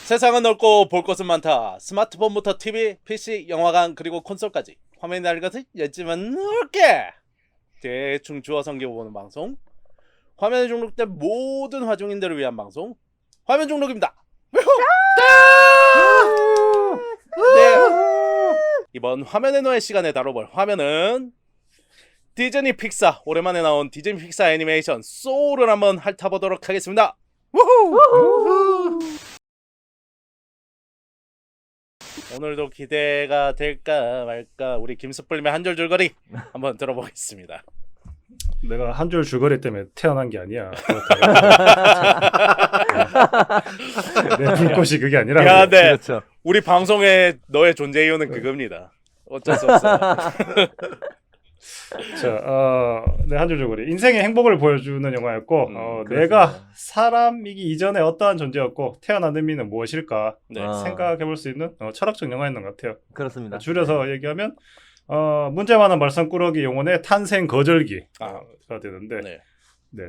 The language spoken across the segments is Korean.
세상은 넓고 볼 것은 많다. 스마트폰부터 TV, PC, 영화관 그리고 콘솔까지 화면이 날 것을 였지만 넓게 대충 주워 섬겨보는 방송. 화면에 중록된 모든 화중인들을 위한 방송. 화면 중록입니다. 네. 이번 화면의 노예 시간에 다뤄볼 화면은 디즈니 픽사, 오랜만에 나온 디즈니 픽사 애니메이션 소울을 한번 핥아보도록 하겠습니다. 우후! 오늘도 기대가 될까 말까 우리 김스플림의 한 줄 줄거리 한번 들어보겠습니다. 내가 한 줄 줄거리 때문에 태어난 게 아니야. 내 불꽃이 그게 아니라. 야, 네. 그렇죠. 우리 방송의 너의 존재 이유는 그겁니다. 어쩔 수 없어. 자, 내 한 줄 줄거리. 인생의 행복을 보여주는 영화였고, 그렇습니다. 내가 사람이기 이전에 어떠한 존재였고 태어난 의미는 무엇일까 네. 생각해볼 수 있는 철학적 영화였던 것 같아요. 그렇습니다. 줄여서 얘기하면 문제 많은 말썽꾸러기 용언의 탄생 거절기가 되는데, 네. 네.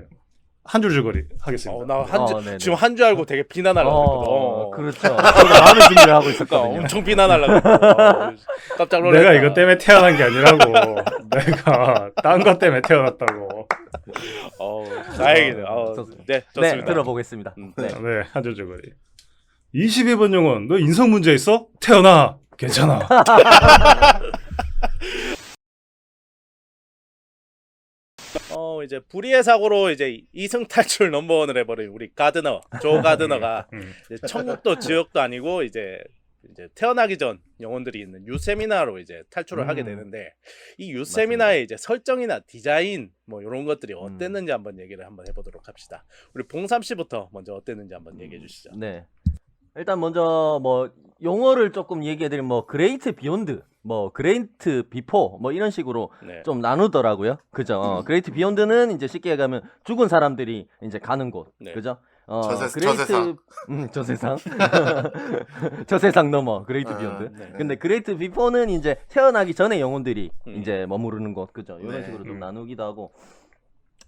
한 줄 줄거리 하겠습니다. 나 한 줄, 네네. 지금 한 줄 알고 되게 비난하려고 했거든. 그렇죠. 저도 마음의 준비를 하고 있었거든요. 엄청 비난하려고 했거든. 깜짝 놀랐다. 내가 이것 때문에 태어난 게 아니라고. 내가 딴 것 때문에 태어났다고. 다행이네. 좋습니다. 네, 좋습니다. 네, 들어보겠습니다. 네. 네, 한 줄 줄거리. 22번 용은 너 인성 문제 있어? 태어나. 괜찮아. 이제 불의의 사고로 이제 이승 탈출 넘버원을 해버린 우리 가드너, 조 가드너가 이제 천국도 지옥도 아니고 이제 태어나기 전 영혼들이 있는 유세미나로 이제 탈출을 하게 되는데, 이 유세미나의 이제 설정이나 디자인 뭐 이런 것들이 어땠는지 한번 얘기를 한번 해보도록 합시다. 우리 봉삼 씨부터 먼저 어땠는지 한번 얘기해 주시죠. 네. 일단 먼저 뭐 용어를 조금 얘기해드리면 뭐 그레이트 비욘드, 뭐 그레이트 비포 뭐 이런 식으로 네. 좀 나누더라고요. 그죠? 그레이트 비욘드는 이제 쉽게 얘기하면 죽은 사람들이 이제 가는 곳. 네. 그죠? 저세상. 저 세상. 저 세상 넘어 그레이트 비욘드. 네. 근데 그레이트 비포는 이제 태어나기 전에 영혼들이 이제 머무르는 곳. 그죠? 이런 네. 식으로 좀 나누기도 하고.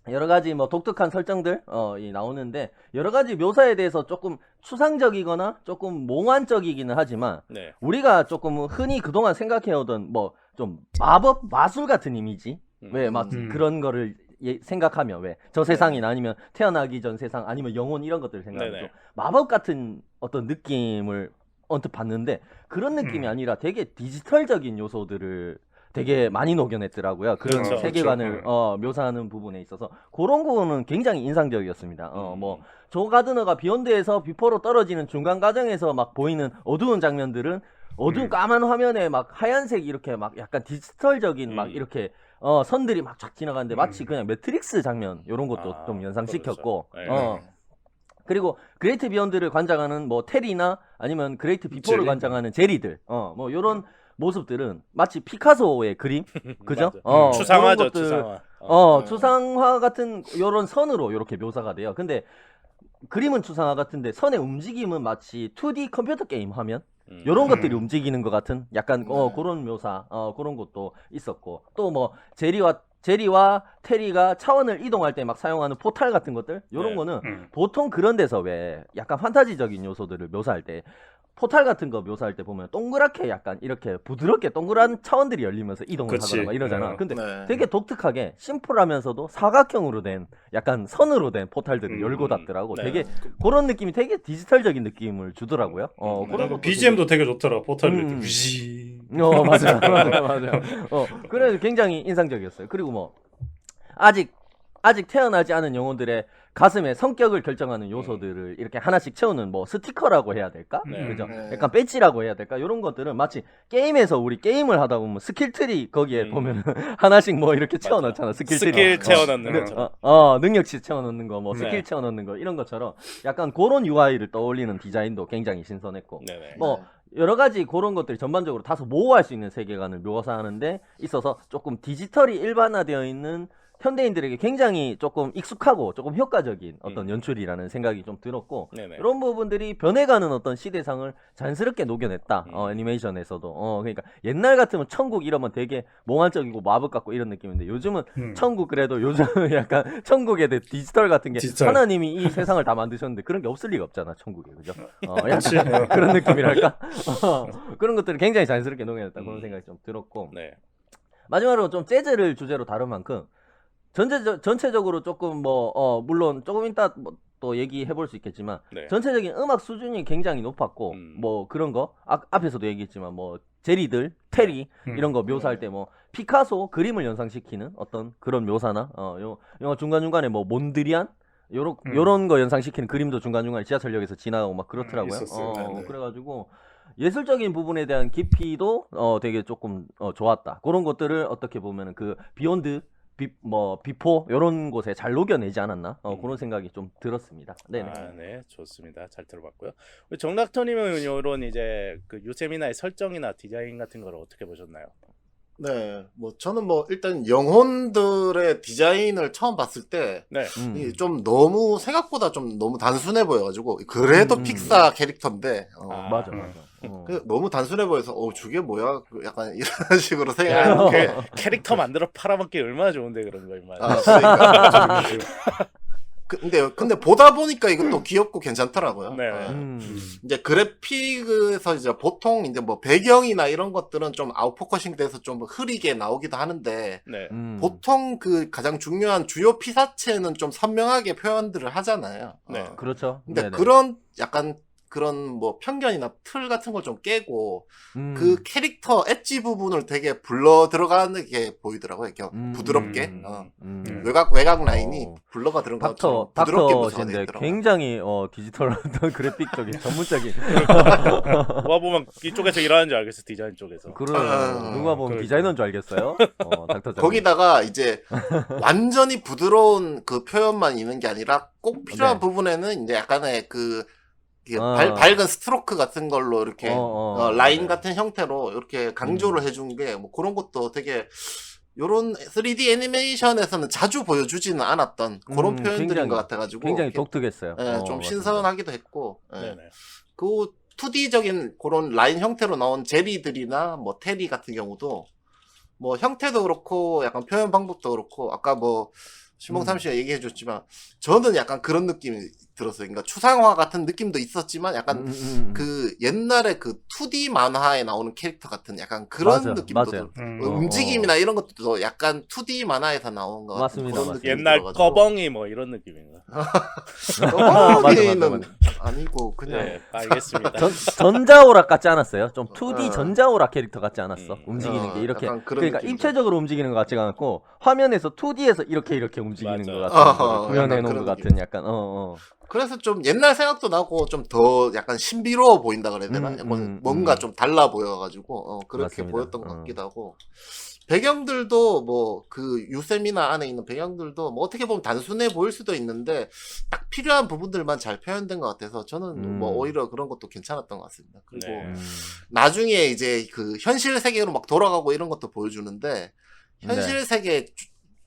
여러 가지 뭐 독특한 설정들 이 나오는데, 여러 가지 묘사에 대해서 조금 추상적이거나 조금 몽환적이기는 하지만 네. 우리가 조금 흔히 그동안 생각해오던 뭐 좀 마법 마술 같은 이미지, 왜 막 그런 거를 생각하면 왜 저 세상이나 아니면 태어나기 전 세상 아니면 영혼 이런 것들을 생각하면 네네. 좀 마법 같은 어떤 느낌을 언뜻 받는데, 그런 느낌이 아니라 되게 디지털적인 요소들을 되게 많이 녹여냈더라고요. 그런 그렇죠, 세계관을 묘사하는 부분에 있어서 그런 거는 굉장히 인상적이었습니다. 뭐 조 가드너가 비욘드에서 비포로 떨어지는 중간 과정에서 막 보이는 어두운 장면들은 어두운 까만 화면에 막 하얀색 이렇게 막 약간 디지털적인 막 이렇게 선들이 막 쫙 지나가는데 마치 그냥 매트릭스 장면 이런 것도 좀 연상시켰고, 그렇죠. 네. 그리고 그레이트 비욘드를 관장하는 뭐 테리나 아니면 그레이트 비포를 제리. 관장하는 제리들, 뭐 요런 모습들은 마치 피카소의 그림, 그죠? 맞아. 추상화죠, 그런 것들, 추상화. 추상화 같은 요런 선으로 이렇게 묘사가 돼요. 근데 그림은 추상화 같은데 선의 움직임은 마치 2D 컴퓨터 게임 화면 요런 것들이 움직이는 것 같은 약간 그런 묘사, 그런 것도 있었고, 또 뭐 제리와 테리가 차원을 이동할 때 막 사용하는 포탈 같은 것들, 요런 네. 거는 보통 그런 데서 왜 약간 판타지적인 요소들을 묘사할 때 포탈 같은 거 묘사할 때 보면 동그랗게 약간 이렇게 부드럽게 동그란 차원들이 열리면서 이동을 그치. 하거나 막 이러잖아. 근데 네. 되게 독특하게 심플하면서도 사각형으로 된 약간 선으로 된 포탈들을 열고 닫더라고. 네. 되게 그런 느낌이 되게 디지털적인 느낌을 주더라고요. 그런 것도 BGM도 되게 좋더라. 포탈 음. 위지. 맞아요. 맞아요. 그래서 굉장히 인상적이었어요. 그리고 뭐 아직 태어나지 않은 영혼들의 가슴에 성격을 결정하는 요소들을 이렇게 하나씩 채우는 뭐 스티커라고 해야 될까? 네. 그죠? 네. 약간 배지라고 해야 될까? 이런 것들은 마치 게임에서 우리 게임을 하다 보면 스킬트리 거기에 보면 하나씩 뭐 이렇게 채워넣잖아. 스킬트리. 스킬 채워넣는 것처럼. 능력치 채워넣는 거, 뭐 스킬 네. 채워넣는 거 이런 것처럼 약간 그런 UI를 떠올리는 디자인도 굉장히 신선했고, 네네. 뭐 여러 가지 그런 것들이 전반적으로 다소 모호할 수 있는 세계관을 묘사하는데 있어서 조금 디지털이 일반화되어 있는 현대인들에게 굉장히 조금 익숙하고 조금 효과적인 어떤 연출이라는 생각이 좀 들었고 네네. 이런 부분들이 변해가는 어떤 시대상을 자연스럽게 녹여냈다. 음. 애니메이션에서도. 그러니까 옛날 같으면 천국 이러면 되게 몽환적이고 마법 같고 이런 느낌인데 요즘은 천국 그래도 요즘은 약간 천국에 대해 디지털 같은 게 디지털. 하나님이 이 세상을 다 만드셨는데 그런 게 없을 리가 없잖아 천국에 그죠? 그렇지. 약간 그런 느낌이랄까? 그런 것들을 굉장히 자연스럽게 녹여냈다 그런 생각이 좀 들었고 네. 마지막으로 좀 재즈를 주제로 다룬 만큼 전체적으로 조금 물론 조금 이따 또 얘기해 볼 수 있겠지만 네. 전체적인 음악 수준이 굉장히 높았고 뭐 그런 거 앞에서도 얘기했지만 뭐 제리들 테리 이런 거 묘사할 때 뭐 피카소 그림을 연상시키는 어떤 그런 묘사나 요 중간중간에 뭐 몬드리안 요런 거 연상시키는 그림도 중간중간에 지하철역에서 지나가고 막 그렇더라고요. 있었어요. 네네. 그래가지고 예술적인 부분에 대한 깊이도 되게 조금 좋았다. 그런 것들을 어떻게 보면은 그 비욘드 비포 이런 곳에 잘 녹여내지 않았나 그런 생각이 좀 들었습니다. 네네. 네, 좋습니다. 잘 들어봤고요. 우리 정락터님은 이런 이제 그 유세미나의 설정이나 디자인 같은 걸 어떻게 보셨나요? 네, 뭐 저는 뭐 일단 영혼들의 디자인을 처음 봤을 때 네. 이게 좀 너무 생각보다 좀 너무 단순해 보여가지고 그래도 픽사 캐릭터인데 맞아. 너무 단순해 보여서 저게 뭐야? 약간 이런 식으로 야, 생각했는데 캐릭터 만들어 팔아먹기 얼마나 좋은데 그런 거 임마. 그러니까 근데 보다 보니까 이것도 귀엽고 괜찮더라고요. 네. 이제 그래픽에서 이제 보통 이제 뭐 배경이나 이런 것들은 좀 아웃포커싱 돼서 좀 흐리게 나오기도 하는데 네. 보통 그 가장 중요한 주요 피사체는 좀 선명하게 표현들을 하잖아요. 네. 그렇죠. 근데 네네. 그런 약간 그런 뭐 편견이나 틀 같은 걸 좀 깨고 그 캐릭터 엣지 부분을 되게 불러 들어가는 게 보이더라고요. 이렇게 부드럽게 외곽 라인이 불러가 들어간 것처럼 부드럽게 묘사가 되어 닥터신데 있더라고요. 굉장히 디지털 어떤 그래픽적인 전문적인 누가 보면 이쪽에서 일하는 줄 알겠어 디자인 쪽에서. 누가 보면 그러니까. 디자이너인 줄 알겠어요. 닥터 거기다가 이제 완전히 부드러운 그 표현만 있는 게 아니라 꼭 필요한 네. 부분에는 이제 약간의 그 밝은 스트로크 같은 걸로 이렇게 라인 네. 같은 형태로 이렇게 강조를 해준 게 뭐 그런 것도 되게 요런 3D 애니메이션에서는 자주 보여주지는 않았던 그런 표현들인 굉장히, 것 같아가지고 굉장히 이렇게, 독특했어요. 좀 맞습니다. 신선하기도 했고 네네. 그 2D적인 그런 라인 형태로 나온 제리들이나 뭐 테리 같은 경우도 뭐 형태도 그렇고 약간 표현 방법도 그렇고 아까 뭐 신봉삼 씨가 얘기해 줬지만 저는 약간 그런 느낌이 들었어요. 그러니까 추상화 같은 느낌도 있었지만 약간 그 옛날에 그 2D 만화에 나오는 캐릭터 같은 약간 그런 맞아, 느낌도 맞아요. 움직임이나 이런 것도 약간 2D 만화에서 나온 것 같은 맞습니다, 그런 맞습니다. 느낌이 옛날 들어가지고. 꺼벙이 뭐 이런 느낌인가? 꺼벙이는 아니고 그냥 네, 알겠습니다. 전자오락 같지 않았어요? 좀 2D 전자오락 캐릭터 같지 않았어? 움직이는 게 이렇게 약간 그런 그러니까 느낌이죠. 입체적으로 움직이는 것 같지가 않고 화면에서 2D에서 이렇게 움직이는 맞아. 것 같은 거를 약간 구현해 놓은 그런 것 같은 약간 그래서 좀 옛날 생각도 나고 좀 더 약간 신비로워 보인다 그래야 되나? 뭔가 좀 달라 보여가지고 그렇게 맞습니다. 보였던 것 같기도 하고 배경들도 뭐 그 유세미나 안에 있는 배경들도 뭐 어떻게 보면 단순해 보일 수도 있는데 딱 필요한 부분들만 잘 표현된 것 같아서 저는 뭐 오히려 그런 것도 괜찮았던 것 같습니다. 그리고 네. 나중에 이제 그 현실 세계로 막 돌아가고 이런 것도 보여주는데 현실 세계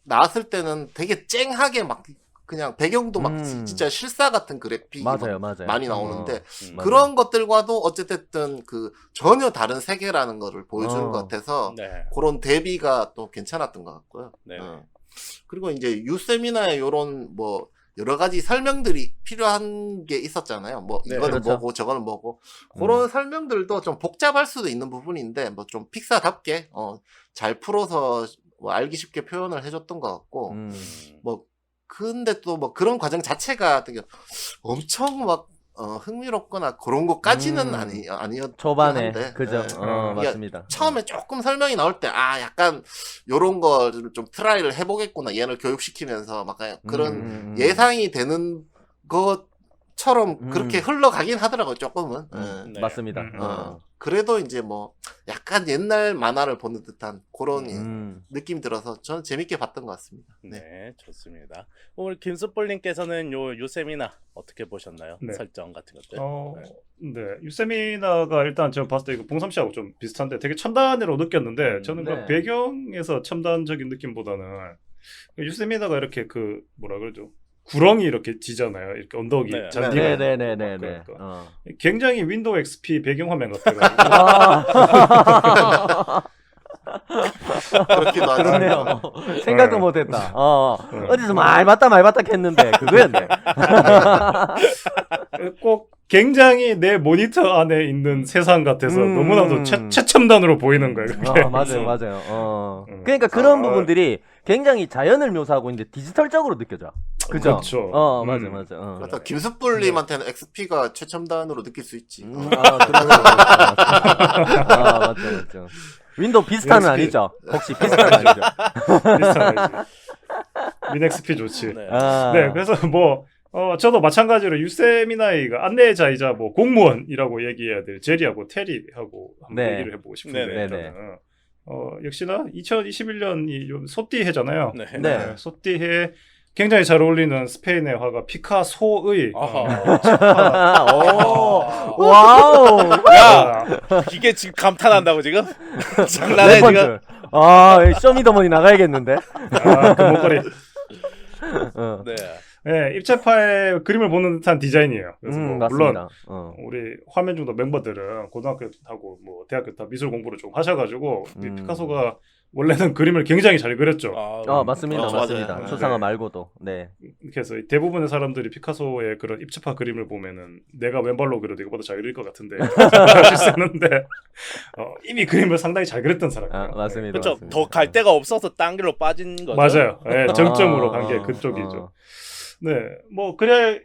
나왔을 때는 되게 쨍하게 막 그냥 배경도 막 진짜 실사 같은 그래픽이 맞아요. 많이 나오는데 맞아요. 그런 것들과도 어쨌든 그 전혀 다른 세계라는 거를 보여주는 것 같아서 네. 그런 대비가 또 괜찮았던 것 같고요. 네. 그리고 이제 유세미나의 요런 뭐 여러 가지 설명들이 필요한 게 있었잖아요. 뭐 네, 이거는 그렇죠. 뭐고 저거는 뭐고 그런 설명들도 좀 복잡할 수도 있는 부분인데 뭐 좀 픽사답게 잘 풀어서 뭐 알기 쉽게 표현을 해줬던 것 같고 뭐 근데 또 뭐 그런 과정 자체가 되게 엄청 막 흥미롭거나 그런 것까지는 아니었긴 초반에 한데 그죠. 이게 맞습니다. 처음에 조금 설명이 나올 때 약간 요런 거를 좀 트라이를 해보겠구나 얘를 교육시키면서 막 그런 예상이 되는 것처럼 그렇게 흘러가긴 하더라고요 조금은. 네. 맞습니다. 그래도 이제 뭐 약간 옛날 만화를 보는 듯한 그런 느낌이 들어서 저는 재밌게 봤던 것 같습니다. 네, 좋습니다. 오늘 김수볼님께서는 요 유세미나 어떻게 보셨나요? 네. 설정 같은 것들. 네. 유세미나가 일단 제가 봤을 때 이거 봉삼 씨하고 좀 비슷한데 되게 첨단으로 느꼈는데 저는 네. 그 배경에서 첨단적인 느낌보다는 유세미나가 이렇게 그 뭐라 그러죠? 구렁이 이렇게 지잖아요. 이렇게 언덕이 네. 잔디가. 네네네네네. 그러니까. 굉장히 윈도우 XP 배경화면 같아가지고. 아. 그렇기도 하죠. 그렇네요. 생각도 네. 못했다. 네. 어디서 많이 봤다 했는데 그거였네. 꼭 굉장히 내 모니터 안에 있는 세상 같아서 너무나도 최첨단으로 보이는 거예요. 그게. 맞아요. 그러니까 그런 부분들이 굉장히 자연을 묘사하고 있는데 디지털적으로 느껴져. 그죠? 그렇죠. 맞아. 그래서 김숯불님한테는 XP가 최첨단으로 느낄 수 있지. 맞죠. 윈도우 비슷한은 아니죠? 혹시 비슷한은 아니죠? 비슷하지. 윈XP 좋지. 네. 네, 그래서 뭐 저도 마찬가지로 유세미나이가 안내자이자 뭐 공무원이라고 얘기해야 될 제리하고 테리하고 한번 네. 얘기를 해보고 싶은데 네네. 저는 역시나 2021년이 소띠해잖아요. 네. 네. 소띠해 굉장히 잘 어울리는 스페인의 화가 피카소의 아하. 와우. 야, 이게 지금 감탄한다고 지금? 장난해 지금? 래퍼들. 쇼미더머니 나가야겠는데. 그 목걸이. 네. 네, 입체파의 그림을 보는 듯한 디자인이에요. 그래서 뭐 물론 맞습니다. 우리 화면 중도 멤버들은 고등학교하고 뭐 대학교 다 미술 공부를 좀 하셔가지고 이 피카소가 원래는 그림을 굉장히 잘 그렸죠. 맞습니다. 맞아요. 초상화 네. 말고도. 네. 그래서 대부분의 사람들이 피카소의 그런 입체파 그림을 보면은 내가 왼발로 그려도 이거보다 잘 그릴 것 같은데 하셨는데 이미 그림을 상당히 잘 그렸던 사람이에요. 맞습니다. 그렇죠. 더 갈 데가 없어서 딴 길로 빠진 거죠. 맞아요. 네, 정점으로 간 게 그쪽이죠. 네, 뭐 그래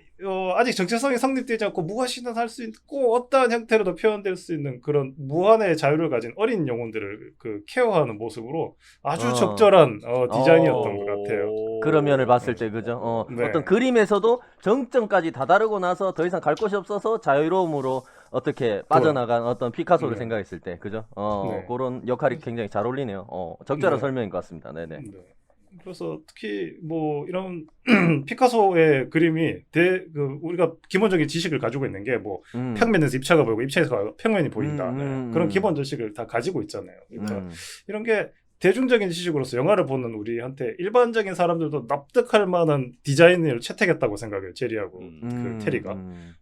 아직 정체성이 성립되지 않고 무엇이든 할 수 있고 어떠한 형태로도 표현될 수 있는 그런 무한의 자유를 가진 어린 영혼들을 그 케어하는 모습으로 아주 적절한 디자인이었던 것 같아요. 그런 면을 봤을 때 그죠? 네. 어떤 그림에서도 정점까지 다다르고 나서 더 이상 갈 곳이 없어서 자유로움으로 어떻게 빠져나간 어떤 피카소를 네. 생각했을 때 그죠? 네. 그런 역할이 굉장히 잘 어울리네요. 적절한 네. 설명인 것 같습니다. 네네. 네. 그래서 특히 뭐 이런 피카소의 그림이 우리가 기본적인 지식을 가지고 있는 게 뭐 평면에서 입체가 보이고 입체에서 평면이 보인다. 그런 기본 지식을 다 가지고 있잖아요. 그러니까 이런 게 대중적인 지식으로서 영화를 보는 우리한테 일반적인 사람들도 납득할 만한 디자인을 채택했다고 생각해요. 제리하고 그 테리가.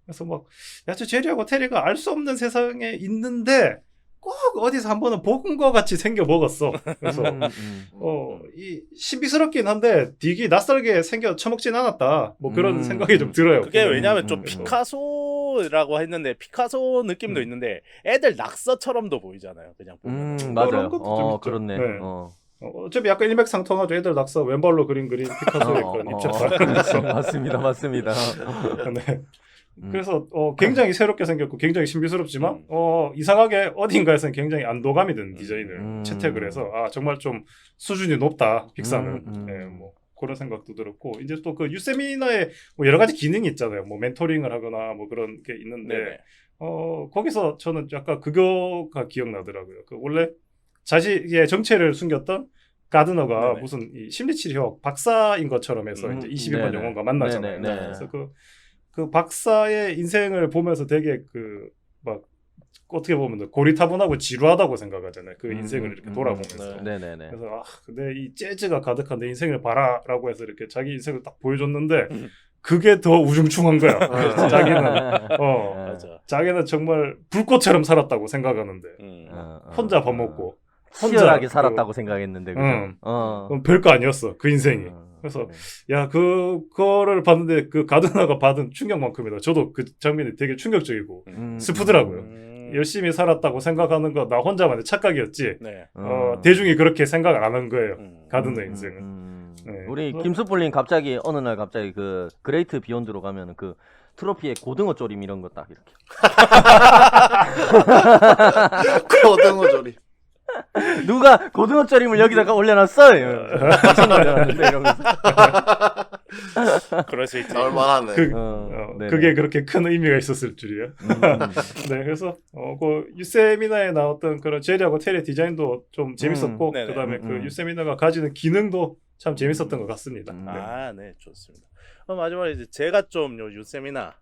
그래서 막 야채 제리하고 테리가 알 수 없는 세상에 있는데 꼭 어디서 한 번은 본 것 같이 생겨 먹었어. 그래서 이 신비스럽긴 한데 되게 낯설게 생겨 처먹진 않았다. 뭐 그런 생각이 좀 들어요. 그게 보면. 왜냐면 좀 피카소라고 했는데 피카소 느낌도 있는데 애들 낙서처럼도 보이잖아요. 그냥 보면. 맞아요. 그런 것도 좀 있죠. 그렇네. 네. 어차피 약간 일맥상통하죠. 애들 낙서 왼발로 그린 피카소의 그런 입체파. 맞습니다. 네. 그래서 굉장히 새롭게 생겼고 굉장히 신비스럽지만 이상하게 어딘가에서는 굉장히 안도감이 드는 디자인을 채택을 해서 정말 좀 수준이 높다 픽사는 네, 뭐 그런 생각도 들었고 이제 또 그 유세미나의 뭐 여러 가지 기능이 있잖아요. 뭐 멘토링을 하거나 뭐 그런 게 있는데 네네. 거기서 저는 약간 그거가 기억나더라고요. 그 원래 자신의 정체를 숨겼던 가드너가 네네. 무슨 이 심리치료 박사인 것처럼 해서 이제 21번 네네. 영혼과 만나잖아요. 네네. 그래서 그 박사의 인생을 보면서 되게 막 어떻게 보면 고리타분하고 지루하다고 생각하잖아요. 그 인생을 이렇게 돌아보면서. 네네네. 그래서 근데 이 재즈가 가득한 내 인생을 봐라라고 해서 이렇게 자기 인생을 딱 보여줬는데 그게 더 우중충한 거야. 그래서 자기는 맞아. 자기는 정말 불꽃처럼 살았다고 생각하는데 혼자 밥 먹고 치열하게 살았다고 생각했는데 그죠? 별거 아니었어 그 인생이. 그래서 야 그거를 봤는데 그 가드너가 받은 충격만큼이다. 저도 그 장면이 되게 충격적이고 슬프더라고요. 열심히 살았다고 생각하는 거 나 혼자만의 착각이었지. 네. 대중이 그렇게 생각을 안 한 거예요. 가드너 인생은. 네. 우리 김수불님 갑자기 어느 날 갑자기 그 그레이트 비욘드로 가면 그 트로피에 고등어 조림 이런 거 딱 이렇게 고등어 조림. 누가 고등어 조림을 여기다가 올려놨어? 당신이 올려놨는데 이러면서. 그럴 수 있지. 얼마나 그게 그렇게 큰 의미가 있었을 줄이야. 네, 그래서 그 유세미나에 나왔던 그런 제리하고 테리 디자인도 좀 재밌었고 그다음에 그 유세미나가 가지는 기능도 참 재밌었던 것 같습니다. 네, 좋습니다. 마지막에 이제 제가 좀 유세미나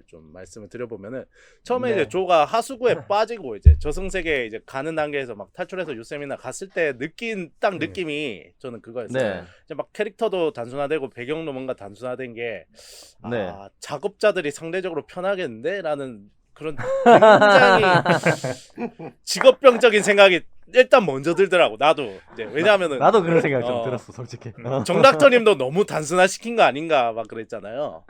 좀 말씀을 드려보면은 처음에 네. 이제 조가 하수구에 빠지고 이제 저승세계에 이제 가는 단계에서 막 탈출해서 요세미나 갔을 때 느낀 딱 느낌이 저는 그거였어요. 네. 이제 막 캐릭터도 단순화되고 배경도 뭔가 단순화된 게 네. 작업자들이 상대적으로 편하겠는데라는 그런 굉장히 직업병적인 생각이 일단 먼저 들더라고. 나도 이제 왜냐하면은 나도 그런 생각 좀 어. 들었어, 솔직히. 정닥터님도 너무 단순화시킨 거 아닌가 막 그랬잖아요.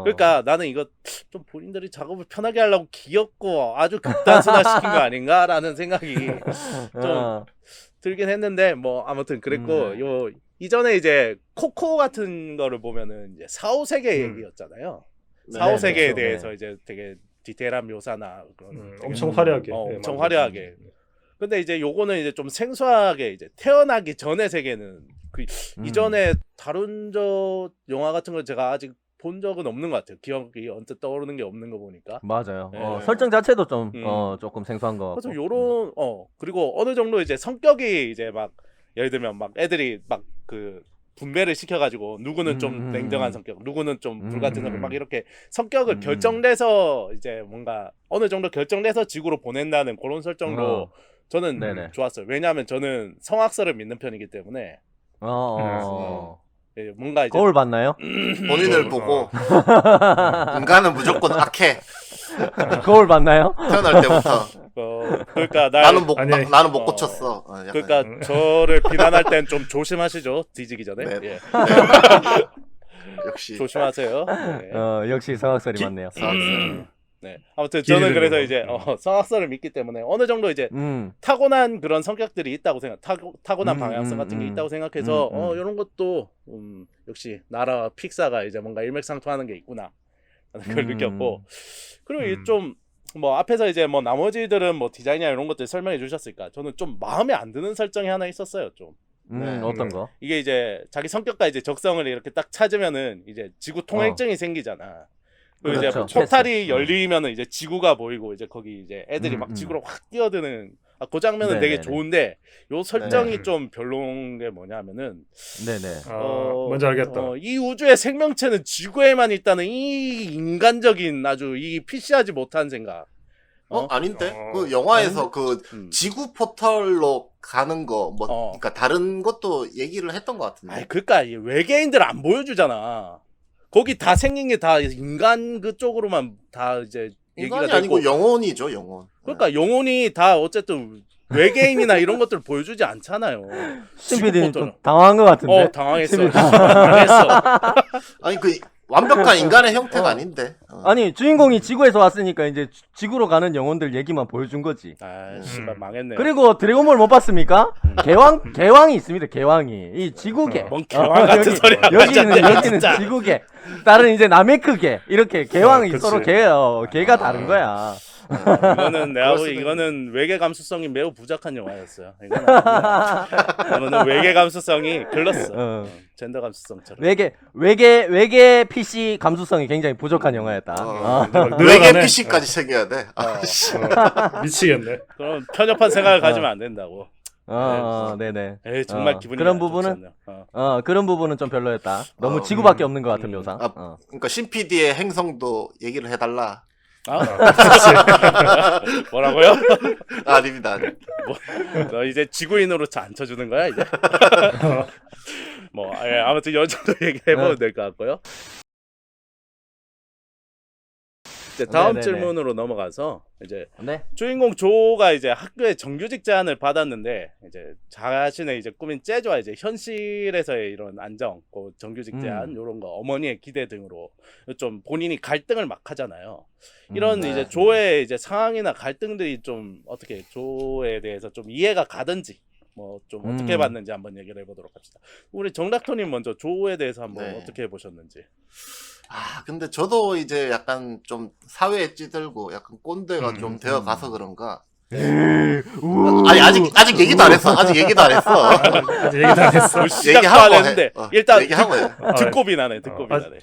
그러니까 나는 이거 좀 본인들이 작업을 편하게 하려고 귀엽고 아주 극단순화시킨 거 아닌가라는 생각이 좀 들긴 했는데 뭐 아무튼 그랬고 요 이전에 이제 코코 같은 거를 보면은 이제 4, 5세계 얘기였잖아요. 네, 4, 5세계에 그렇죠. 대해서 네. 이제 되게 디테일한 묘사나 그런 엄청 화려하게. 엄청 화려하게. 근데 이제 요거는 이제 좀 생소하게 이제 태어나기 전의 세계는 그 이전에 다른 저 영화 같은 걸 제가 아직 본 적은 없는 것 같아요. 기억이 언뜻 떠오르는 게 없는 거 보니까. 맞아요. 네. 설정 자체도 좀 음. 조금 생소한 거 그래서 같고. 요런 그리고 어느 정도 이제 성격이 이제 막 예를 들면 막 애들이 막 그 분배를 시켜가지고 누구는 좀 냉정한 성격, 누구는 좀 불같은 성격, 막 이렇게 성격을 결정내서 이제 뭔가 어느 정도 결정내서 지구로 보낸다는 그런 설정도 저는 네네. 좋았어요. 왜냐하면 저는 성악설을 믿는 편이기 때문에 예, 뭔가 이제 거울 봤나요? 본인을 보고 인간은 무조건 악해. 거울 봤나요? 태어날 때부터 그러니까 나는 못 아니, 나는 못 고쳤어. 약간. 그러니까 저를 비난할 땐 좀 조심하시죠. 뒤지기 전에. 네. 예. 역시 조심하세요. 네. 역시 성악설이 맞네요. 네. 아무튼 저는 길이를 그래서 보고. 이제 성악설을 믿기 때문에 어느 정도 이제 타고난 그런 성격들이 있다고 타고난 방향성 같은 게 있다고 생각해서 이런 것도 역시 나라와 픽사가 이제 뭔가 일맥상통하는 게 있구나 라는 걸 느꼈고 그리고 이좀 뭐 앞에서 이제 뭐 나머지들은 뭐 디자인이나 이런 것들 설명해 주셨으니까 저는 좀 마음에 안 드는 설정이 하나 있었어요. 좀 어떤 거? 이게 이제 자기 성격과 이제 적성을 이렇게 딱 찾으면은 이제 지구 통행증이 생기잖아. 그리고 그렇죠. 이제 포탈이 패스. 열리면은 이제 지구가 보이고 이제 거기 이제 애들이 막 지구로 확 뛰어드는 그 장면은 되게 네네네. 좋은데 요 설정이 네. 좀 별로인 게 뭐냐면은 네네. 뭔지 알겠다. 이 우주의 생명체는 지구에만 있다는 이 인간적인 아주 이 피시하지 못한 생각. 아닌데 어. 그 영화에서 그 음. 지구 포털로 가는 거 뭐 그러니까 다른 것도 얘기를 했던 것 같은데. 아니 그러니까 이 외계인들 안 보여주잖아. 거기 다 생긴 게 다 인간 그쪽으로만 다 이제 얘기가 인간이 되고. 아니고 영혼이죠, 영혼. 그러니까 영혼이 다 어쨌든 외계인이나 이런 것들 보여주지 않잖아요. 신PD님 지구 좀 당황한 것 같은데. 당황했어. 당했어. 아니 그 완벽한 인간의 형태가 아닌데. 아니 주인공이 지구에서 왔으니까 이제 지구로 가는 영혼들 얘기만 보여준 거지. 아, 씨발 망했네. 그리고 드래곤볼 못 봤습니까? 개왕이 있습니다. 개왕이 이 지구개. 뭔 개왕 같은 소리 하고 여기는 있잖아, 여기는 진짜. 지구개. 다른 이제 나메크개 이렇게 개왕이 그치. 서로 개가 다른 거야. 이거는 내가 그럴 보기 수도 이거는 외계 감수성이 매우 부족한 영화였어요. 이거는 외계 감수성이 글렀어. 젠더 감수성처럼. 외계 PC 감수성이 굉장히 부족한 영화였다. 외계 늘어가네. PC까지 챙겨야 돼. 씨. 미치겠네. 그럼 편협한 생각을 가지면 안 된다고. 네네. 에이 정말 기분이 그런 안 좋지 부분은 않네요. 그런 부분은 좀 별로였다. 너무 지구밖에 없는 것 같은 묘사. 그러니까 신PD의 행성도 얘기를 해달라. 뭐라고요? 아닙니다. 너 이제 지구인으로 안 쳐주는 거야 이제? 뭐 아무튼 이 정도 얘기해보면 될 것 같고요. 이제 다음 네네네. 질문으로 넘어가서 이제 네. 주인공 조가 이제 학교에 정규직 제안을 받았는데 이제 자신의 이제 꿈인 재즈와 이제 현실에서의 이런 안정, 그 정규직 제안 이런 거 어머니의 기대 등으로 좀 본인이 갈등을 막 하잖아요. 이런 네. 이제 조의 이제 상황이나 갈등들이 좀 어떻게 조에 대해서 좀 이해가 가든지 뭐 좀 어떻게 봤는지 한번 얘기를 해보도록 합시다. 우리 정닥터님 먼저 조에 대해서 한번 네. 어떻게 보셨는지. 근데 저도 이제 약간 좀 사회에 찌들고 약간 꼰대가 좀 되어 가서 그런가. 아니 아직 얘기도 안 했어. 아직 얘기도 안 했어. 아직 얘기도 안 했어. 시작도 안 했는데 일단 얘기하고 해. 듣고 비나네. 듣고 비나네.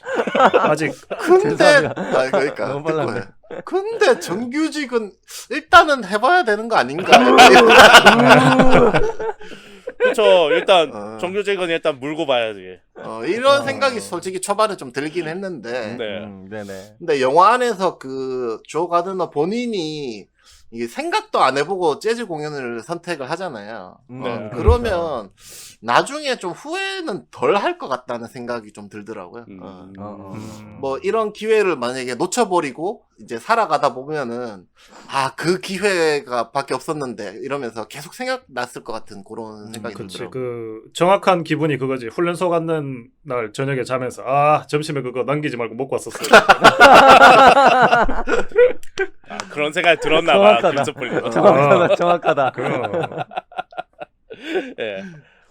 아직 근데 그러니까 너무 듣고 빨랐네. 해. 근데 정규직은 일단은 해봐야 되는 거 아닌가? 그렇죠. 일단 어. 정규직은 일단 물고 봐야지. 이런 생각이 솔직히 초반에 좀 들긴 했는데 네. 네네. 근데 영화 안에서 그 조 가드너 본인이 이게 생각도 안 해보고 재즈 공연을 선택을 하잖아요. 네. 그러면 나중에 좀 후회는 덜 할 것 같다는 생각이 좀 들더라고요. 뭐 이런 기회를 만약에 놓쳐버리고 이제 살아가다 보면은 그 기회가 밖에 없었는데 이러면서 계속 생각났을 것 같은 그런 생각이 그치. 들더라고요. 그 정확한 기분이 그거지. 훈련소 갔는 날 저녁에 자면서 점심에 그거 남기지 말고 먹고 왔었어요. 그런 생각이 들었나 봐. 정확하다. 크리스토퍼 정확하다. 정확하다. 예.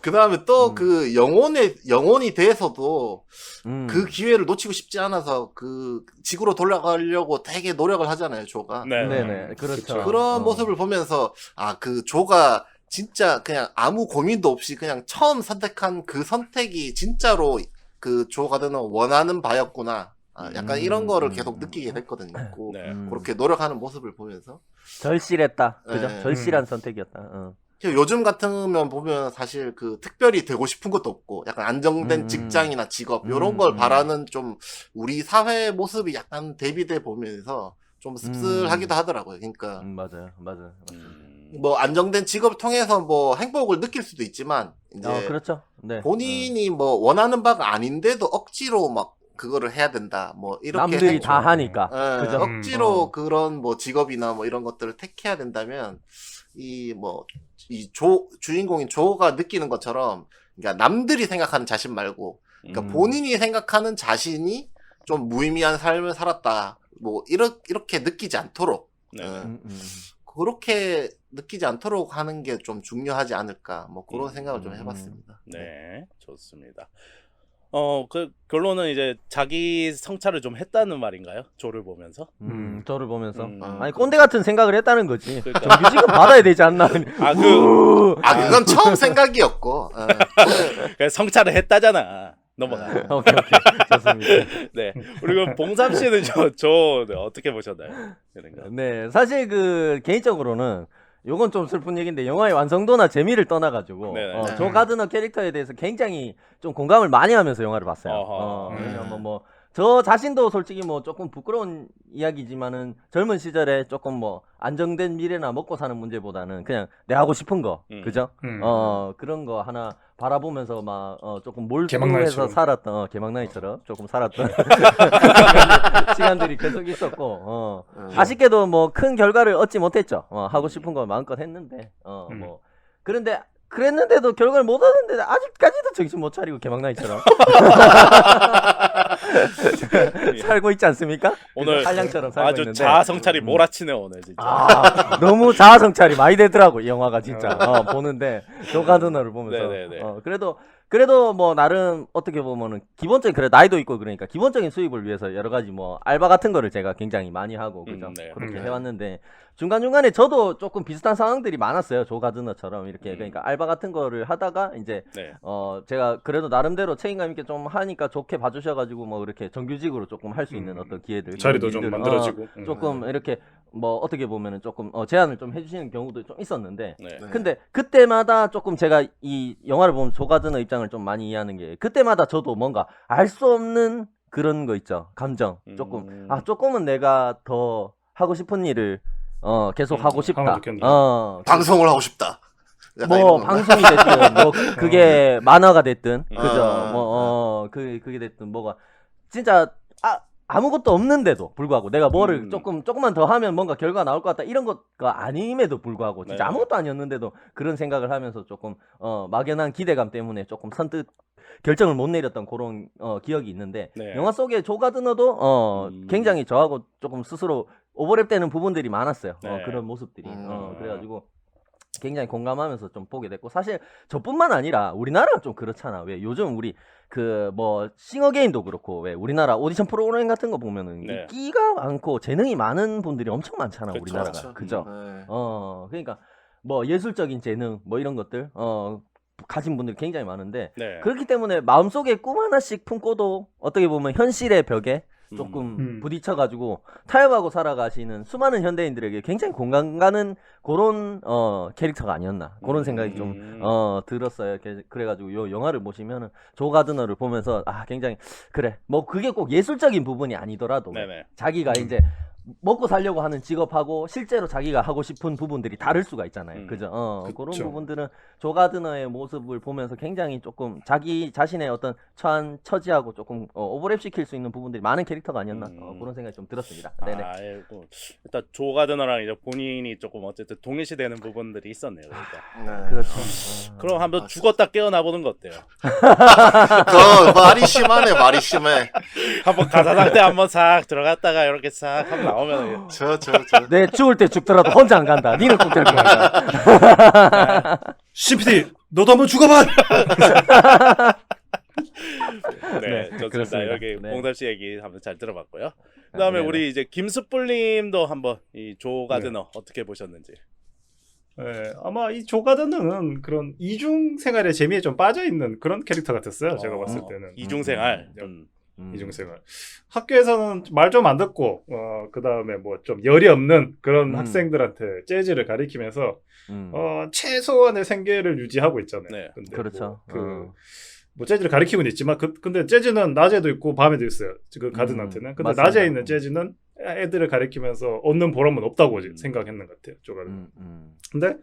그 다음에 또 그 영혼이 돼서도 그 음. 기회를 놓치고 싶지 않아서 그 지구로 돌아가려고 되게 노력을 하잖아요, 조가. 네. 네네. 그렇죠. 그런 모습을 보면서 그 조가 진짜 그냥 아무 고민도 없이 그냥 처음 선택한 그 선택이 진짜로 그 조 가드너 원하는 바였구나. 약간 이런 거를 계속 느끼게 됐거든요. 네. 그렇게 노력하는 모습을 보면서. 절실했다. 그죠? 네. 절실한 선택이었다. 요즘 같으면 보면 사실 그 특별히 되고 싶은 것도 없고 약간 안정된 직장이나 직업 요런 걸 바라는 좀 우리 사회 모습이 약간 대비돼 보면서 좀 씁쓸하기도 하더라고요. 그러니까 맞아요. 맞아요. 뭐 안정된 직업을 통해서 뭐 행복을 느낄 수도 있지만 이제 그렇죠. 네. 본인이 뭐 원하는 바가 아닌데도 억지로 막 그거를 해야 된다. 뭐 이렇게 남들이 다 하니까. 예, 그죠? 억지로 그런 뭐 직업이나 뭐 이런 것들을 택해야 된다면 이 주인공인 조가 느끼는 것처럼 그러니까 남들이 생각하는 자신 말고 그러니까 본인이 생각하는 자신이 좀 무의미한 삶을 살았다. 뭐 이렇게 느끼지 않도록 네. 그렇게 느끼지 않도록 하는 게 좀 중요하지 않을까. 뭐 그런 생각을 좀 해봤습니다. 네, 좋습니다. 그 결론은 이제 자기 성찰을 좀 했다는 말인가요? 조를 보면서? 저를 보면서. 음. 아니, 꼰대 같은 생각을 했다는 거지. 그러니까. 정규직은 받아야 되지 않나. 그건 처음 생각이었고. 그냥 성찰을 했다잖아. 넘어가. 오케이. 좋습니다. 네. 그리고 봉삼 씨는 네, 어떻게 보셨나요? 그러니까. 네, 사실 개인적으로는 요건 좀 슬픈 얘기인데 영화의 완성도나 재미를 떠나가지고 네네. 조 가드너 캐릭터에 대해서 굉장히 좀 공감을 많이 하면서 영화를 봤어요. 어허. 왜냐면 저 자신도 솔직히 조금 부끄러운 이야기지만은 젊은 시절에 조금 안정된 미래나 먹고 사는 문제보다는 그냥 내 하고 싶은 거, 그죠? 그런 거 하나 바라보면서 조금 몰두해서 개막나이처럼. 살았던 개막나이처럼 조금 살았던 시간들이 계속 있었고 아쉽게도 큰 결과를 얻지 못했죠. 하고 싶은 거 마음껏 했는데 그런데 그랬는데도 결과를 못 얻었는데 아직까지도 정신 못 차리고 개막나이처럼 살고 있지 않습니까? 오늘 한량처럼 살고 아주 있는데 자아 성찰이 몰아치네 오늘 진짜. 너무 자아 성찰이 많이 되더라고 이 영화가 진짜 보는데 조 가드너를 보면서 네네네. 그래도 나름 어떻게 보면은 기본적인 그래 나이도 있고 그러니까 기본적인 수입을 위해서 여러 가지 알바 같은 거를 제가 굉장히 많이 하고 그죠 네. 그렇게 해왔는데 중간중간에 저도 조금 비슷한 상황들이 많았어요. 조 가드너처럼 이렇게 그러니까 알바 같은 거를 하다가 이제 네. 제가 그래도 나름대로 책임감 있게 좀 하니까 좋게 봐주셔가지고 이렇게 정규직으로 조금 할 수 있는 어떤 기회들 자리도 그런 좀 일들을, 만들어지고. 조금 이렇게 어떻게 보면은 조금 제안을 좀 해주시는 경우도 좀 있었는데 네. 근데 그때마다 조금 제가 이 영화를 보면 조 가드너 입장을 좀 많이 이해하는 게 그때마다 저도 뭔가 알 수 없는 그런 거 있죠. 감정 조금 조금은 내가 더 하고 싶은 일을 계속 하고 싶다. 하면 좋겠네. 방송을 하고 싶다. 약간 이런 건가? 방송이 됐든 그게 만화가 됐든 그죠. 아. 그게 됐든 진짜 아무것도 없는데도 불구하고 내가 뭐를 조금만 더 하면 뭔가 결과가 나올 것 같다 이런 것가 아님에도 불구하고 진짜 네. 아무것도 아니었는데도 그런 생각을 하면서 조금 막연한 기대감 때문에 조금 선뜻 결정을 못 내렸던 그런 기억이 있는데 네. 영화 속의 조 가드너도 굉장히 저하고 조금 스스로 오버랩되는 부분들이 많았어요. 네. 그런 모습들이 그래가지고 굉장히 공감하면서 좀 보게 됐고 사실 저뿐만 아니라 우리나라가 좀 그렇잖아. 왜 요즘 우리 싱어게인도 그렇고 왜 우리나라 오디션 프로그램 같은 거 보면은 네. 끼가 많고 재능이 많은 분들이 엄청 많잖아. 그쵸, 우리나라가 그쵸. 그죠? 네. 그러니까 예술적인 재능 이런 것들 가진 분들이 굉장히 많은데 네. 그렇기 때문에 마음속에 꿈 하나씩 품고도 어떻게 보면 현실의 벽에 조금 부딪혀가지고 타협하고 살아가시는 수많은 현대인들에게 굉장히 공감 가는 그런 캐릭터가 아니었나 그런 생각이 좀 들었어요. 그래가지고 요 영화를 보시면은 조 가드너를 보면서 굉장히 그래 뭐 그게 꼭 예술적인 부분이 아니더라도 네네. 자기가 이제 먹고 살려고 하는 직업하고 실제로 자기가 하고 싶은 부분들이 다를 수가 있잖아요. 그죠? 그런 그쵸. 부분들은 조 가드너의 모습을 보면서 굉장히 조금 자기 자신의 어떤 처지하고 조금 오버랩 시킬 수 있는 부분들이 많은 캐릭터가 아니었나 그런 생각이 좀 들었습니다. 네네. 아이고 일단 조 가드너랑 이제 본인이 조금 어쨌든 동일시되는 부분들이 있었네요. 그러니까. 네. 그렇죠. 그럼 한번 죽었다 깨어나 보는 거 어때요? 그 말이 심하네, 말이 심해. 한번 가사 상태 한번 싹 들어갔다가 이렇게 싹 한번 나오면 저. 내 죽을 때 죽더라도 혼자 안 간다. 니는 꼭 데리고 간다. 신PD 너도 한번 죽어봐. 네, 좋습니다. 그렇습니다. 여기 네. 봉담 씨 얘기 한번 잘 들어봤고요. 그다음에 네네. 우리 이제 김숯불님도 한번 이 조 가드너 어떻게 보셨는지. 네, 아마 이 조 가드너는 그런 이중 생활의 재미에 좀 빠져 있는 그런 캐릭터 같았어요. 제가 봤을 때는. 이중생활. 이중생활. 학교에서는 말 좀 안 듣고, 그 다음에 뭐 좀 열이 없는 그런 학생들한테 재즈를 가리키면서, 최소한의 생계를 유지하고 있잖아요. 네. 근데 그렇죠. 뭐 재즈를 가리키고는 있지만, 근데 재즈는 낮에도 있고 밤에도 있어요. 그 가든한테는. 근데 맞습니다. 낮에 있는 재즈는 애들을 가리키면서 얻는 보람은 없다고 생각했는 것 같아요. 조 가든. 근데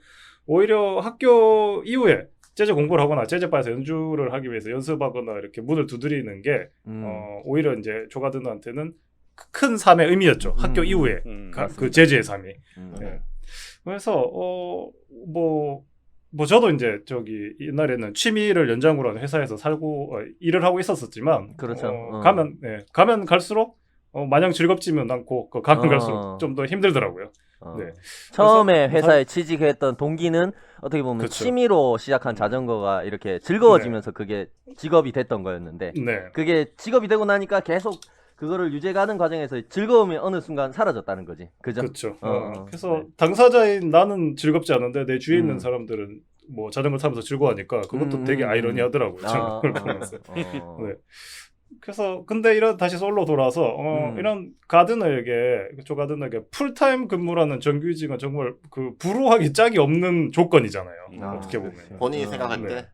오히려 학교 이후에 재즈 공부를 하거나 재즈바에서 연주를 하기 위해서 연습하거나 이렇게 문을 두드리는 게 오히려 이제 조 가드너한테는 큰 삶의 의미였죠. 학교 이후에 그 재즈의 삶이. 네. 그래서 뭐 저도 이제 저기 옛날에는 취미를 연장으로 하는 회사에서 살고 일을 하고 있었었지만 그렇죠. 가면 갈수록 마냥 즐겁지는 않고 가면 갈수록 좀 더 힘들더라고요. 네. 처음에 회사에 취직했던 동기는 어떻게 보면 그쵸. 취미로 시작한 자전거가 이렇게 즐거워지면서 그게 직업이 됐던 거였는데 네. 그게 직업이 되고 나니까 계속 그거를 유지가는 과정에서 즐거움이 어느 순간 사라졌다는 거지. 그죠? 그렇죠. 그래서 네. 당사자인 나는 즐겁지 않은데 내 주위에 있는 사람들은 뭐 자전거 타면서 즐거워하니까 그것도 되게 아이러니하더라고요. 그걸 보면서. 네. 그래서 근데 다시 솔로 돌아서 이런 가드너에게 조 가드너에게 풀타임 근무라는 정규직은 정말 그 불우하기 짝이 없는 조건이잖아요. 어떻게 보면. 본인이 생각할 네. 때.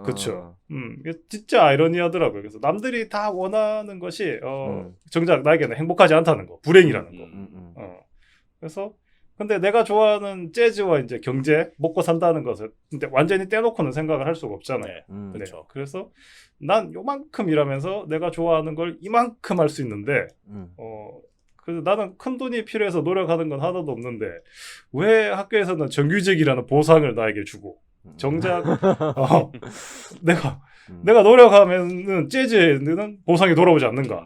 그렇죠. 이게 진짜 아이러니하더라고요. 그래서 남들이 다 원하는 것이 정작 나에게는 행복하지 않다는 거, 불행이라는 거. 그래서 근데 내가 좋아하는 재즈와 이제 경제, 먹고 산다는 것을 근데 완전히 떼놓고는 생각을 할 수가 없잖아요. 네. 그렇죠. 그래서 난 요만큼 일하면서 내가 좋아하는 걸 이만큼 할 수 있는데 그래서 나는 큰 돈이 필요해서 노력하는 건 하나도 없는데 왜 학교에서는 정규직이라는 보상을 나에게 주고 정작 내가 노력하면은 재즈에는 보상이 돌아오지 않는가?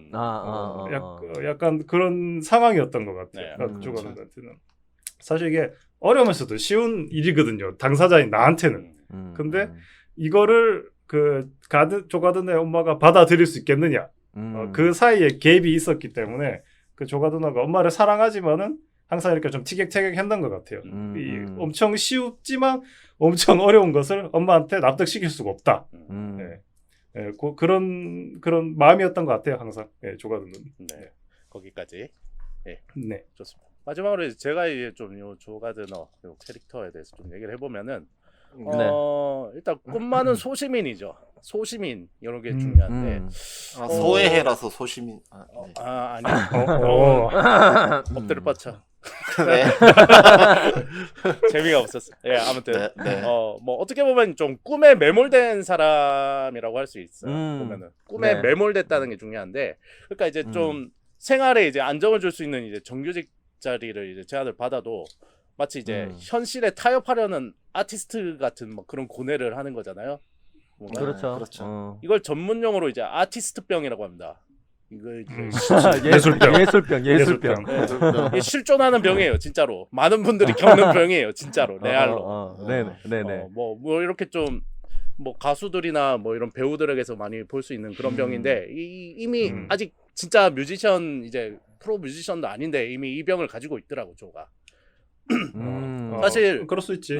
약간 그런 상황이었던 것 같아요. 조 가드너한테는. 사실 이게 어려우면서도 쉬운 일이거든요. 당사자인 나한테는. 근데 이거를 조 가드너의 엄마가 받아들일 수 있겠느냐? 그 사이에 갭이 있었기 때문에 그 조 가드너가 엄마를 사랑하지만은 항상 이렇게 좀 티격태격했던 것 같아요. 엄청 쉽지만 엄청 어려운 것을 엄마한테 납득시킬 수가 없다. 그런 마음이었던 것 같아요. 항상 조 가드너는. 네. 거기까지. 네. 좋습니다. 마지막으로 이제 제가 이제 좀 요 조 가드너 요 캐릭터에 대해서 좀 얘기를 해보면은 일단 꿈 많은 소시민이죠. 소시민 이런 게 중요한데 소외해라서 소시민. 아니 엎드려 뻗쳐. 네. 재미가 없었어. 예, 아무튼 네. 뭐 어떻게 보면 좀 꿈에 매몰된 사람이라고 할 수 있어요. 보면은 꿈에 네. 매몰됐다는 게 중요한데, 그러니까 이제 좀 생활에 이제 안정을 줄 수 있는 이제 정규직 자리를 이제 제안을 받아도 마치 이제 현실에 타협하려는 아티스트 같은 뭐 그런 고뇌를 하는 거잖아요. 뭔가. 그렇죠. 그렇죠. 이걸 전문용어로 이제 아티스트병이라고 합니다. 이걸 이제 예술병. 이게 실존하는 병이에요, 진짜로. 많은 분들이 겪는 병이에요, 진짜로. 레알로. 네네. 뭐 이렇게 좀 뭐 가수들이나 뭐 이런 배우들에게서 많이 볼 수 있는 그런 병인데 이미 아직 진짜 뮤지션 이제 프로 뮤지션도 아닌데 이미 이 병을 가지고 있더라고, 조가. 사실 그럴 수 있지.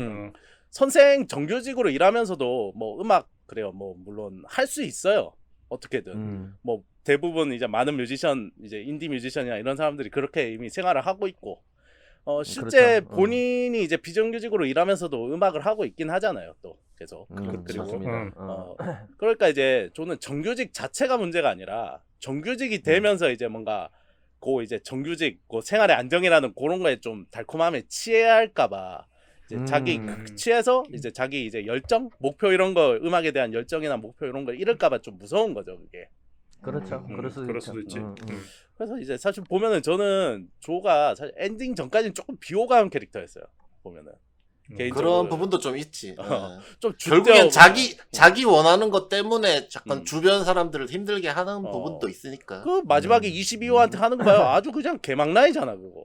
선생 정규직으로 일하면서도 뭐 음악 그래요, 뭐 물론 할 수 있어요. 어떻게든 뭐 대부분 이제 많은 뮤지션 이제 인디 뮤지션이나 이런 사람들이 그렇게 이미 생활을 하고 있고 실제 그렇죠. 본인이 이제 비정규직으로 일하면서도 음악을 하고 있긴 하잖아요 또 계속 그리고 맞습니다. 그러니까 이제 저는 정규직 자체가 문제가 아니라 정규직이 되면서 이제 뭔가 그 이제 정규직 그 생활의 안정이라는 그런 거에 좀 달콤함에 취해야 할까봐 이제 자기 취해서 이제 자기 이제 열정 목표 이런 거 음악에 대한 열정이나 목표 이런 거 잃을까봐 좀 무서운 거죠 그게. 그렇죠. 그럴 수도 있지. 그래서 이제 사실 보면은 저는 조가 사실 엔딩 전까지는 조금 비호감 캐릭터였어요 보면은. 개인적으로. 그런 부분도 좀 있지. 좀 결국엔 주대하고 자기 원하는 것 때문에 약간 음. 주변 사람들을 힘들게 하는 부분도 있으니까. 그 마지막에 22호한테 하는 거 봐요. 아주 그냥 개망나이잖아 그거.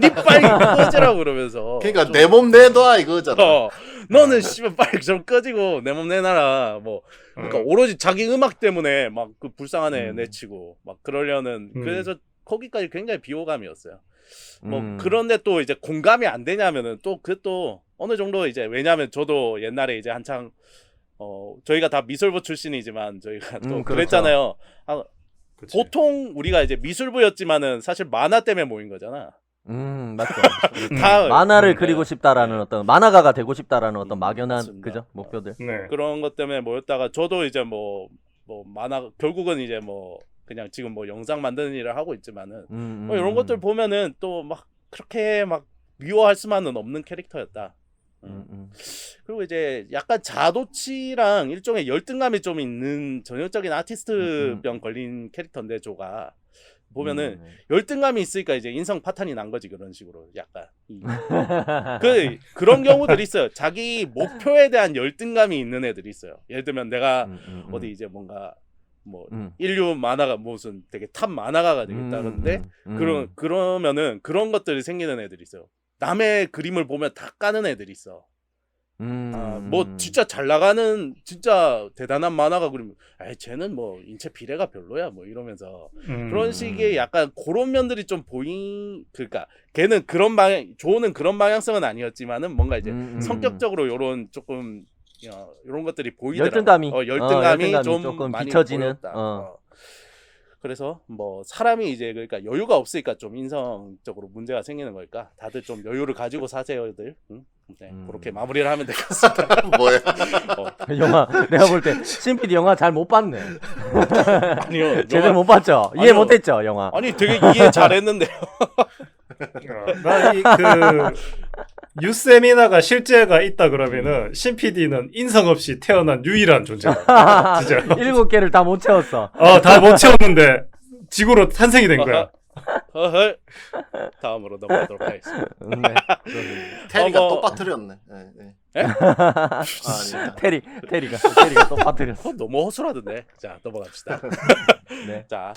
니 빨리 꺼지라고 그러면서. 그러니까 좀, 내 몸 내놔 이거잖아. 너는 씨발 빨리 좀 꺼지고 내 몸 내놔라. 뭐 그러니까 오로지 자기 음악 때문에 막 그 불쌍한 애 내치고 막 그러려는 그래서 거기까지 굉장히 비호감이었어요. 뭐 그런데 또 이제 공감이 안 되냐면은 또 그 또 어느 정도 이제 왜냐하면 저도 옛날에 이제 한창 저희가 다 미술부 출신이지만 저희가 또 그렇죠. 그랬잖아요. 그치. 보통 우리가 이제 미술부였지만은 사실 만화 때문에 모인 거잖아. 맞죠. 다 만화를 그리고 싶다라는 어떤 만화가가 되고 싶다라는 어떤 막연한 맞습니다. 그죠 목표들. 네. 그런 것 때문에 모였다가 저도 이제 뭐 만화 결국은 이제 뭐 그냥 지금 뭐 영상 만드는 일을 하고 있지만은 뭐 이런 것들 보면은 또 막 그렇게 막 미워할 수만은 없는 캐릭터였다. 그리고 이제 약간 자도치랑 일종의 열등감이 좀 있는 전형적인 아티스트병 걸린 캐릭터인데 조가 보면은 열등감이 있으니까 이제 인성 파탄이 난 거지 그런 식으로 약간 그런 경우들이 있어요. 자기 목표에 대한 열등감이 있는 애들이 있어요. 예를 들면 내가 어디 이제 뭔가 뭐 인류 만화가 무슨 되게 탑 만화가가 되겠다는데 그러면은 그런 것들이 생기는 애들이 있어요. 남의 그림을 보면 다 까는 애들이 있어. 뭐 진짜 잘 나가는 진짜 대단한 만화가 그리면 쟤는 뭐 인체 비례가 별로야 뭐 이러면서 그런 식의 약간 그런 면들이 좀 그러니까 걔는 그런 방향 조는 그런 방향성은 아니었지만은 뭔가 이제 성격적으로 요런 조금 이런 것들이 보이더라고. 열등감이 좀 조금 많이 비춰지는. 보였다. 그래서 뭐 사람이 이제 그러니까 여유가 없으니까 좀 인성적으로 문제가 생기는 거니까 다들 좀 여유를 가지고 사세요들. 네, 그렇게 마무리를 하면 되겠습니다. 뭐야? 영화 내가 볼 때 신PD 영화 잘 못 봤네. 아니요, 제대로 못 봤죠. 이해 아니요. 못했죠 영화. 아니 되게 이해 잘했는데요. 나그 유세미나가 실제가 있다 그러면은 신 PD는 인성 없이 태어난 유일한 존재다. 진짜. 7개를 다 못 채웠어. 다 못 채웠는데 지구로 탄생이 된 거야. 다음으로 넘어가도록 하겠습니다. 네. 테리가 뭐- 또 빠뜨렸네. 에? 아니다. 테리가 또 빠뜨렸어. 너무 허술하던데. 자 넘어갑시다. 네. 자